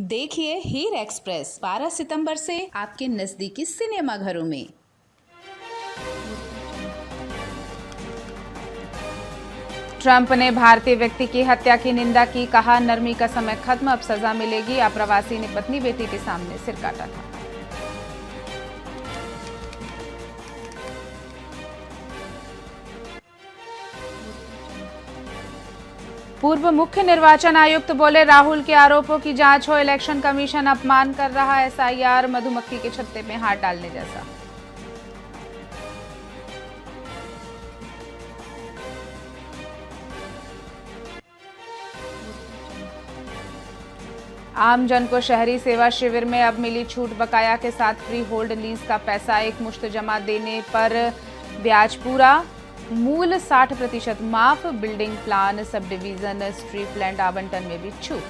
देखिए हीर एक्सप्रेस 12 सितंबर से आपके नजदीकी सिनेमा घरों में। ट्रंप ने भारतीय व्यक्ति की हत्या की निंदा की, कहा नरमी का समय खत्म, अब सजा मिलेगी। अप्रवासी ने पत्नी बेटी के सामने सिर काटा था। पूर्व मुख्य निर्वाचन आयुक्त बोले, राहुल के आरोपों की जांच हो, इलेक्शन कमीशन अपमान कर रहा, एसआईआर मधुमक्खी के छत्ते में हाथ डालने जैसा। आम जन को शहरी सेवा शिविर में अब मिली छूट, बकाया के साथ फ्री होल्ड लीज का पैसा एक मुश्त जमा देने पर ब्याज पूरा, मूल 60% माफ, building plan, sub division, street land आवंटन में भी छूट।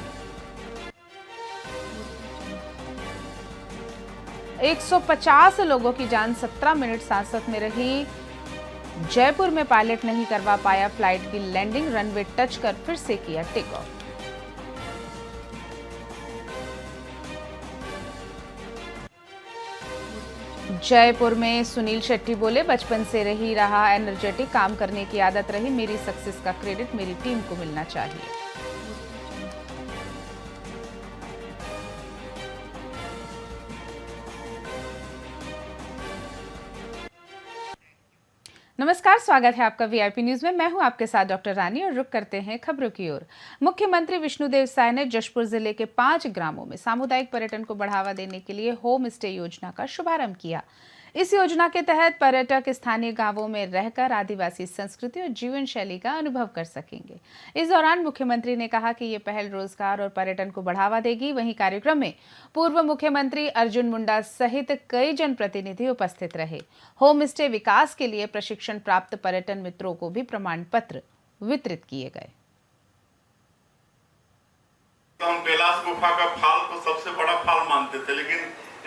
150 लोगों की जान 17 मिनट सांसत में रही। जयपुर में पायलट नहीं करवा पाया फ्लाइट की लैंडिंग, रनवे टच कर फिर से किया टेक ऑफ। जयपुर में सुनील शेट्टी बोले, बचपन से रही रहा एनर्जेटिक, काम करने की आदत रही, मेरी सक्सेस का क्रेडिट मेरी टीम को मिलना चाहिए। नमस्कार, स्वागत है आपका वीआईपी न्यूज में। मैं हूं आपके साथ डॉक्टर रानी और रुक करते हैं खबरों की ओर। मुख्यमंत्री विष्णुदेव साय ने जशपुर जिले के 5 ग्रामों में सामुदायिक पर्यटन को बढ़ावा देने के लिए होम स्टे योजना का शुभारंभ किया। इस योजना के तहत पर्यटक स्थानीय गांवों में रहकर आदिवासी संस्कृति और जीवन शैली का अनुभव कर सकेंगे। इस दौरान मुख्यमंत्री ने कहा कि ये पहल रोजगार और पर्यटन को बढ़ावा देगी। वहीं कार्यक्रम में पूर्व मुख्यमंत्री अर्जुन मुंडा सहित कई जनप्रतिनिधि उपस्थित रहे। होम स्टे विकास के लिए प्रशिक्षण प्राप्त पर्यटन मित्रों को भी प्रमाण पत्र वितरित किए गए। तो हम कैलाश गुफा का फाल को सबसे बड़ा फाल मानते थे, लेकिन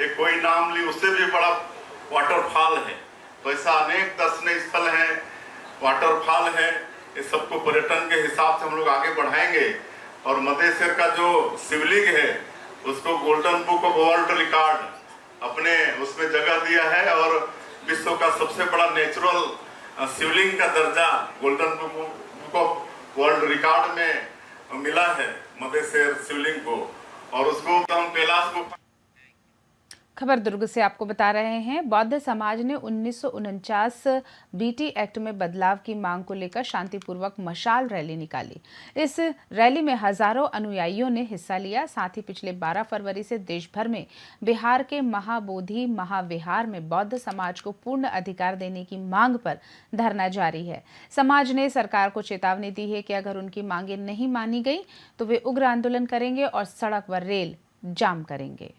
एक कोई नाम ली उससे भी बड़ा वाटरफॉल है। तो ऐसा अनेक दर्शनीय स्थल है, वाटरफॉल है, इस सबको पर्यटन के हिसाब से हम लोग आगे बढ़ाएंगे। और मधेसर का जो शिवलिंग है उसको golden book of world record अपने उसमें जगह दिया है और विश्व का सबसे बड़ा नेचुरल शिवलिंग का दर्जा golden book of world record में मिला है मधेसर शिवलिंग को। और उसको हम कैलाश गुफा। खबर दुर्ग से आपको बता रहे हैं। बौद्ध समाज ने 1949 बीटी एक्ट में बदलाव की मांग को लेकर शांतिपूर्वक मशाल रैली निकाली। इस रैली में हजारों अनुयायियों ने हिस्सा लिया। साथ ही पिछले 12 फरवरी से देश भर में बिहार के महाबोधि महाविहार में बौद्ध समाज को पूर्ण अधिकार देने की मांग पर धरना जारी है। समाज ने सरकार को चेतावनी दी है कि अगर उनकी मांगें नहीं मानी गई तो वे उग्र आंदोलन करेंगे और सड़क व रेल जाम करेंगे।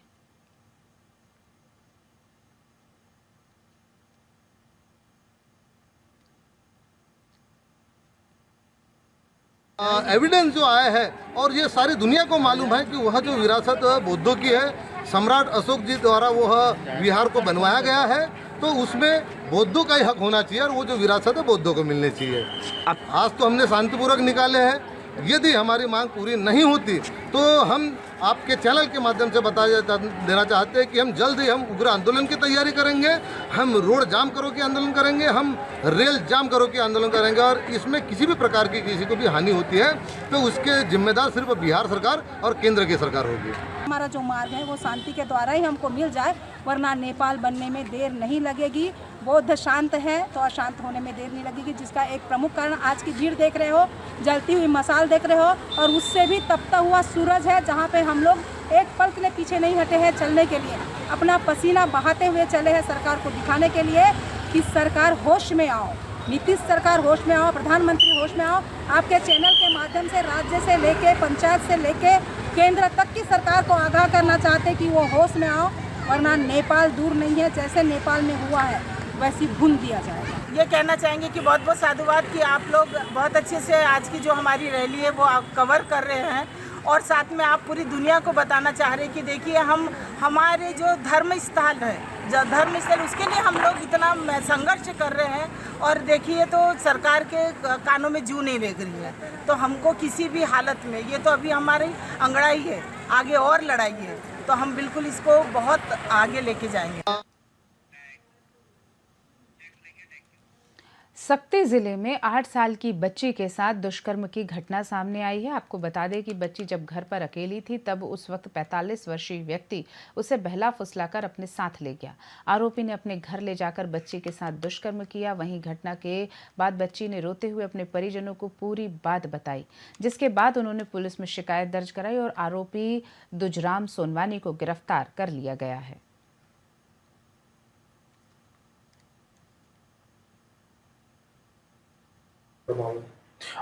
एविडेंस जो आया है और ये सारी दुनिया को मालूम है कि वह जो विरासत बौद्धों की है, सम्राट अशोक जी द्वारा वह विहार को बनवाया गया है, तो उसमें बौद्धों का ही हक होना चाहिए और वो जो विरासत है बौद्धों को मिलनी चाहिए। आज तो हमने शांतिपूर्वक निकाले हैं। यदि हमारी मांग पूरी नहीं होती तो हम आपके चैनल के माध्यम से देना चाहते हैं कि हम जल्द ही हम उग्र आंदोलन की तैयारी करेंगे। हम रोड जाम करो के आंदोलन करेंगे, हम रेल जाम करो के आंदोलन करेंगे। और इसमें किसी भी प्रकार की किसी को भी हानि होती है तो उसके जिम्मेदार सिर्फ बिहार सरकार और केंद्र की सरकार होगी। हमारा जो मार्ग है वो शांति के द्वारा ही हमको मिल जाए, वरना नेपाल बनने में देर नहीं लगेगी। बौद्ध शांत है तो अशांत होने में देर नहीं लगेगी, जिसका एक प्रमुख कारण आज की भीड़ देख रहे हो, जलती हुई मशाल देख रहे हो, और उससे भी तपता हुआ सूरज है, जहाँ पे हम लोग एक पल के लिए पीछे नहीं हटे हैं चलने के लिए। अपना पसीना बहाते हुए चले हैं सरकार को दिखाने के लिए कि सरकार होश में आओ, नीतीश सरकार होश में आओ, प्रधानमंत्री होश में आओ। आपके चैनल के माध्यम से राज्य से लेके पंचायत से लेके केंद्र तक की सरकार को आगाह करना चाहते कि वो होश में आओ, वरना नेपाल दूर नहीं है। जैसे नेपाल में हुआ है वैसी भून दिया जाएगा। ये कहना चाहेंगे कि बहुत बहुत साधुवाद कि आप लोग बहुत अच्छे से आज की जो हमारी रैली है वो आप कवर कर रहे हैं, और साथ में आप पूरी दुनिया को बताना चाह रहे हैं कि देखिए हम हमारे जो धर्म स्थल है, जो धर्म स्थल, उसके लिए हम लोग इतना संघर्ष कर रहे हैं। और देखिए तो सरकार के कानों में जूं नहीं लग रही है, तो हमको किसी भी हालत में, ये तो अभी हमारी अंगड़ाई है, आगे और लड़ाइए, तो हम बिल्कुल इसको बहुत आगे लेके जाएंगे। सक्ती जिले में 8 साल की बच्ची के साथ दुष्कर्म की घटना सामने आई है। आपको बता दें कि बच्ची जब घर पर अकेली थी तब उस वक्त 45 वर्षीय व्यक्ति उसे बहला फुसलाकर अपने साथ ले गया। आरोपी ने अपने घर ले जाकर बच्ची के साथ दुष्कर्म किया। वहीं घटना के बाद बच्ची ने रोते हुए अपने परिजनों को पूरी बात बताई, जिसके बाद उन्होंने पुलिस में शिकायत दर्ज कराई और आरोपी दुजराम सोनवानी को गिरफ्तार कर लिया गया है।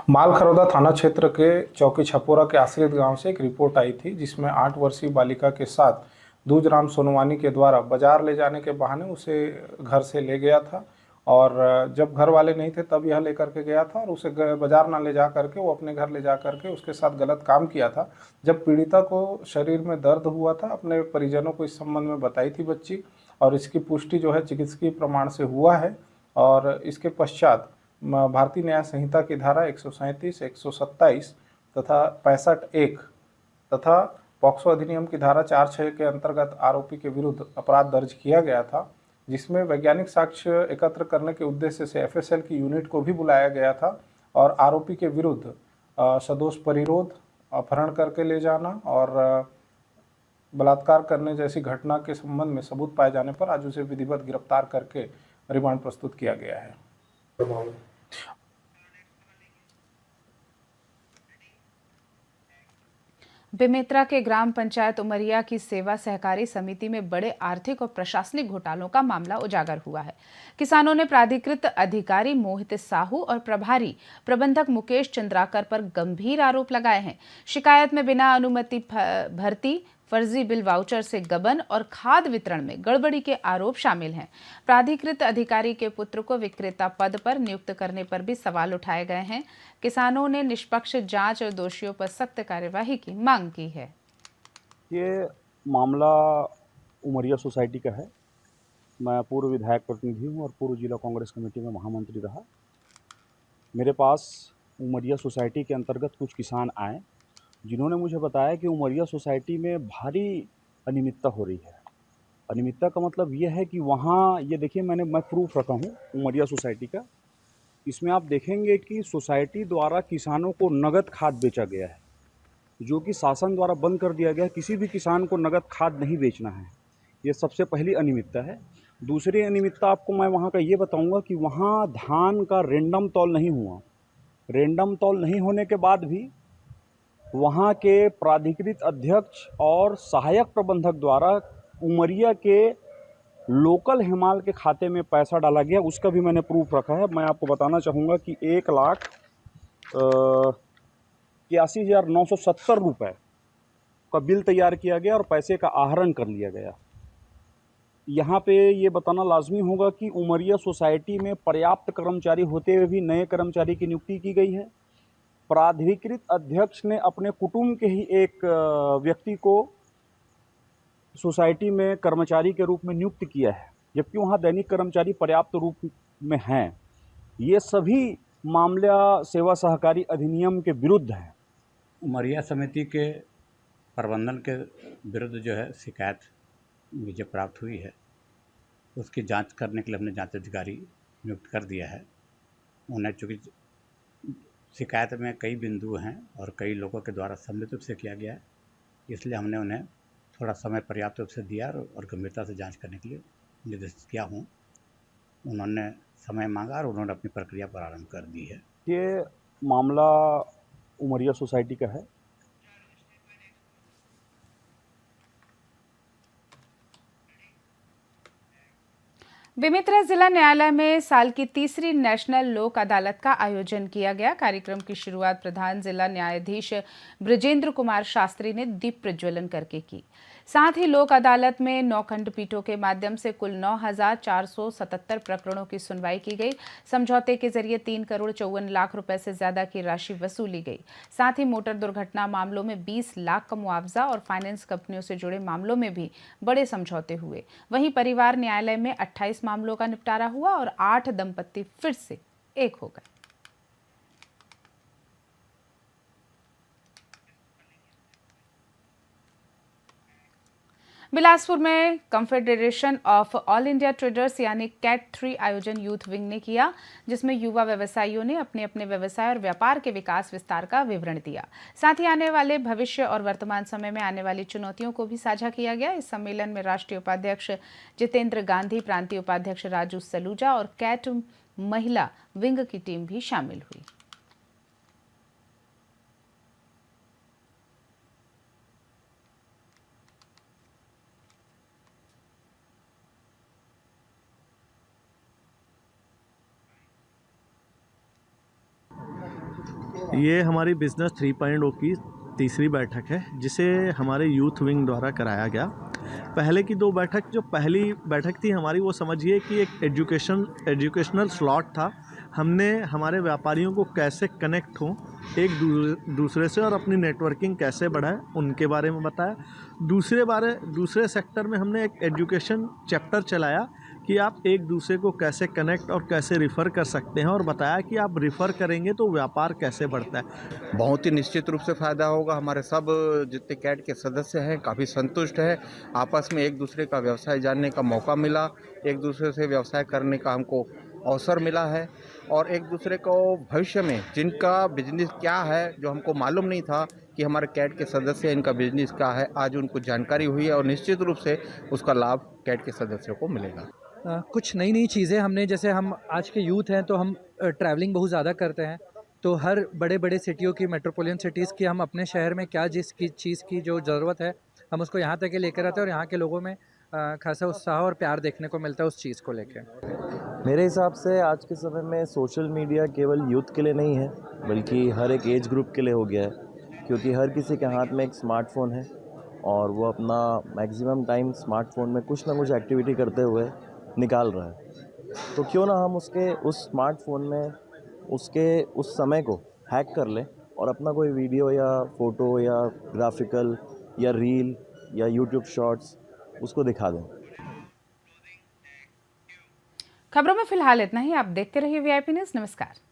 मालखरौदा थाना क्षेत्र के चौकी छपोरा के आश्रित गांव से एक रिपोर्ट आई थी, जिसमें 8 वर्षीय बालिका के साथ दूजराम सोनवानी के द्वारा बाजार ले जाने के बहाने उसे घर से ले गया था और जब घर वाले नहीं थे तब यह लेकर के गया था और उसे बाजार ना ले जा करके वो अपने घर ले जा करके उसके साथ गलत काम किया था। जब पीड़िता को शरीर में दर्द हुआ था, अपने परिजनों को इस संबंध में बताई थी बच्ची, और इसकी पुष्टि जो है चिकित्सकीय प्रमाण से हुआ है। और इसके पश्चात भारतीय न्याय संहिता की धारा 137, 127 तथा 65(1) तथा पॉक्सो अधिनियम की धारा 4(6) के अंतर्गत आरोपी के विरुद्ध अपराध दर्ज किया गया था, जिसमें वैज्ञानिक साक्ष्य एकत्र करने के उद्देश्य से FSL की यूनिट को भी बुलाया गया था और आरोपी के विरुद्ध सदोष परिरोध, अपहरण करके ले जाना और बलात्कार करने जैसी घटना के संबंध में सबूत पाए जाने पर आज उसे विधिवत गिरफ्तार करके रिमांड प्रस्तुत किया गया है। बेमेतरा के ग्राम पंचायत उमरिया की सेवा सहकारी समिति में बड़े आर्थिक और प्रशासनिक घोटालों का मामला उजागर हुआ है। किसानों ने प्राधिकृत अधिकारी मोहित साहू और प्रभारी प्रबंधक मुकेश चंद्राकर पर गंभीर आरोप लगाए हैं। शिकायत में बिना अनुमति भर्ती, फर्जी बिल वाउचर से गबन और खाद वितरण में गड़बड़ी के आरोप शामिल हैं। प्राधिकृत अधिकारी के पुत्र को विक्रेता पद पर नियुक्त करने पर भी सवाल उठाए गए हैं। किसानों ने निष्पक्ष जांच और दोषियों पर सख्त कार्यवाही की मांग की है। ये मामला उमरिया सोसाइटी का है। मैं पूर्व विधायक प्रतिनिधि हूँ और पूर्व जिला कांग्रेस कमेटी में महामंत्री रहा। मेरे पास उमरिया सोसाइटी के अंतर्गत कुछ किसान आए, जिन्होंने मुझे बताया कि उमरिया सोसाइटी में भारी अनियमितता हो रही है। अनियमितता का मतलब ये है कि वहाँ, ये देखिए मैं प्रूफ रखा हूँ उमरिया सोसाइटी का। इसमें आप देखेंगे कि सोसाइटी द्वारा किसानों को नगद खाद बेचा गया है, जो कि शासन द्वारा बंद कर दिया गया है। किसी भी किसान को नगद खाद नहीं बेचना है। ये सबसे पहली अनियमितता है। दूसरी अनियमितता आपको मैं वहाँ का ये बताऊँगा कि वहाँ धान का रेंडम तौल नहीं हुआ। रेंडम तौल नहीं होने के बाद भी वहाँ के प्राधिकृत अध्यक्ष और सहायक प्रबंधक द्वारा उमरिया के लोकल हेमाल के खाते में पैसा डाला गया। उसका भी मैंने प्रूफ रखा है। मैं आपको बताना चाहूँगा कि 1,81,970 रुपये का बिल तैयार किया गया और पैसे का आहरण कर लिया गया। यहाँ पे ये बताना लाजमी होगा कि उमरिया सोसाइटी में पर्याप्त कर्मचारी होते हुए भी नए कर्मचारी की नियुक्ति की गई है। प्राधिकृत अध्यक्ष ने अपने कुटुंब के ही एक व्यक्ति को सोसाइटी में कर्मचारी के रूप में नियुक्त किया है, जबकि वहाँ दैनिक कर्मचारी पर्याप्त रूप में हैं। ये सभी मामला सेवा सहकारी अधिनियम के विरुद्ध हैं। उमरिया समिति के प्रबंधन के विरुद्ध जो है शिकायत मुझे प्राप्त हुई है, उसकी जांच करने के लिए हमने जांच अधिकारी नियुक्त कर दिया है। उन्हें चूँकि शिकायत में कई बिंदु हैं और कई लोगों के द्वारा सम्मिलित रूप से किया गया है, इसलिए हमने उन्हें थोड़ा समय पर्याप्त रूप से दिया और गंभीरता से जांच करने के लिए निर्देशित किया हूँ। उन्होंने समय मांगा और उन्होंने अपनी प्रक्रिया प्रारंभ कर दी है। ये मामला उमरिया सोसाइटी का है। बेमेतरा जिला न्यायालय में साल की तीसरी नेशनल लोक अदालत का आयोजन किया गया। कार्यक्रम की शुरुआत प्रधान जिला न्यायाधीश ब्रजेंद्र कुमार शास्त्री ने दीप प्रज्वलन करके की। साथ ही लोक अदालत में 9 खंडपीठों के माध्यम से कुल 9,477 प्रकरणों की सुनवाई की गई। समझौते के जरिए 3,54 लाख रुपए से ज्यादा की राशि वसूली गई। साथ ही मोटर दुर्घटना मामलों में 20 लाख का मुआवजा और फाइनेंस कंपनियों से जुड़े मामलों में भी बड़े समझौते हुए। वहीं परिवार न्यायालय में 28 मामलों का निपटारा हुआ और 8 दंपत्ति फिर से एक हो गए। बिलासपुर में confederation of all India traders यानी कैट 3 आयोजन यूथ विंग ने किया, जिसमें युवा व्यवसायियों ने अपने अपने व्यवसाय और व्यापार के विकास विस्तार का विवरण दिया। साथ ही आने वाले भविष्य और वर्तमान समय में आने वाली चुनौतियों को भी साझा किया गया। इस सम्मेलन में राष्ट्रीय उपाध्यक्ष जितेंद्र गांधी, प्रांतीय उपाध्यक्ष राजू सलूजा और कैट महिला विंग की टीम भी शामिल हुई। ये हमारी बिज़नेस 3.0 की तीसरी बैठक है, जिसे हमारे यूथ विंग द्वारा कराया गया। पहले की 2 बैठक, जो पहली बैठक थी हमारी, वो समझिए कि एक एजुकेशनल स्लॉट था। हमने हमारे व्यापारियों को कैसे कनेक्ट हों एक दूसरे से और अपनी नेटवर्किंग कैसे बढ़ाएं, उनके बारे में बताया। दूसरे सेक्टर में हमने एक एजुकेशन चैप्टर चलाया कि आप एक दूसरे को कैसे कनेक्ट और कैसे रिफ़र कर सकते हैं, और बताया कि आप रिफ़र करेंगे तो व्यापार कैसे बढ़ता है। बहुत ही निश्चित रूप से फ़ायदा होगा। हमारे सब जितने कैट के सदस्य हैं काफ़ी संतुष्ट हैं। आपस में एक दूसरे का व्यवसाय जानने का मौका मिला, एक दूसरे से व्यवसाय करने का हमको अवसर मिला है, और एक दूसरे को भविष्य में जिनका बिजनेस क्या है, जो हमको मालूम नहीं था कि हमारे कैट के सदस्य इनका बिजनेस क्या है, आज उनको जानकारी हुई है और निश्चित रूप से उसका लाभ कैट के सदस्यों को मिलेगा। कुछ नई चीज़ें हमने, जैसे हम आज के यूथ हैं तो हम ट्रैवलिंग बहुत ज़्यादा करते हैं, तो हर बड़े सिटियों की, मेट्रोपोलियन सिटीज़ की, हम अपने शहर में क्या जिस चीज़ की जो ज़रूरत है हम उसको यहाँ तक लेकर आते हैं, और यहाँ के लोगों में खासा उत्साह और प्यार देखने को मिलता है उस चीज़ को लेकर। मेरे हिसाब से आज के समय में सोशल मीडिया केवल यूथ के लिए नहीं है, बल्कि हर एक एज ग्रुप के लिए हो गया है, क्योंकि हर किसी के हाथ में एक स्मार्टफ़ोन है और वो अपना मैक्सिमम टाइम स्मार्टफोन में कुछ ना कुछ एक्टिविटी करते हुए निकाल रहा है। तो क्यों ना हम उस स्मार्टफोन में उस समय को हैक कर लें और अपना कोई वीडियो या फ़ोटो या ग्राफिकल या रील या यूट्यूब शॉर्ट्स उसको दिखा दें। खबरों में फिलहाल इतना ही। आप देखते रहिए VIP न्यूज़। नमस्कार।